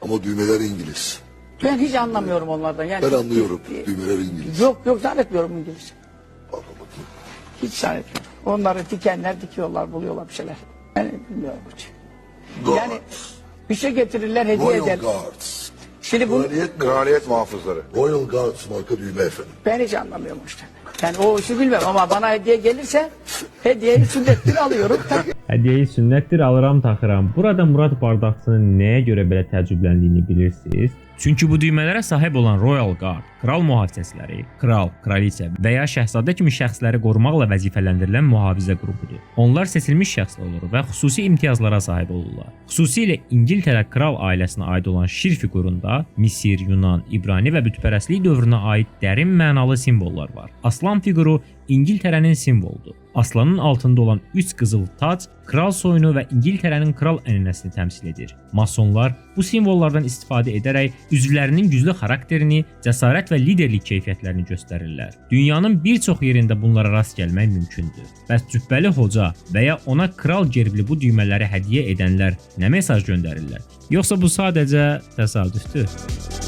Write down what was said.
Ama düğmeler İngiliz. Ben hiç anlamıyorum onlardan. Yani Ben anlıyorum. Düğmeler İngiliz. Yok zannetmiyorum İngiliz. Bak bakayım. Hiç zannetmiyorum. Onları dikenler dikiyorlar, buluyorlar bir şeyler. Yani bilmiyorum hiç. Yani bir şey getirirler, hediye Royal eder. Guards. Şimdi bu Kraliyet muhafızları. Royal Guards marka düğme efendim. ben hiç anlamıyorum işte. Yani o işi bilmem ama bana hediye gelirse hediyeyi sünnettir alıyorum. Hədiyyə sünnətdir, alıram, taxıram. Burada Murad Bardaqçının nəyə görə belə təəccübləndiyini bilirsiniz? Çünki bu düymələrə sahib olan Royal Guard, kral mühafizəçiləri, kral, kraliçə və ya şəhzadə kimi şəxsləri qorumaqla vəzifələndirilən mühafizə qrupudur. Onlar seçilmiş şəxslər olur və xüsusi imtiyazlara sahib olurlar. Xüsusilə İngiltərə kral ailəsinə aid olan şir fiqurunda Misir, Yunan, İbrani və bütpərəstlik dövrünə aid dərin mənalı simvollar var. Aslan fiquru İngiltərənin simvoludur. Aslanın altında olan 3 qızıl tac kral soyunu və İngiltərənin kral ənənəsini təmsil edir. Masonlar bu simvollardan istifadə edərək üzvlərinin güclü xarakterini, cəsarət və liderlik keyfiyyətlərini göstərirlər. Dünyanın bir çox yerində bunlara rast gəlmək mümkündür. Bəs cübbəli hoca və ya ona kral gerbli bu düymələri hədiyyə edənlər nə mesaj göndərirlər? Yoxsa bu sadəcə təsadüfdür?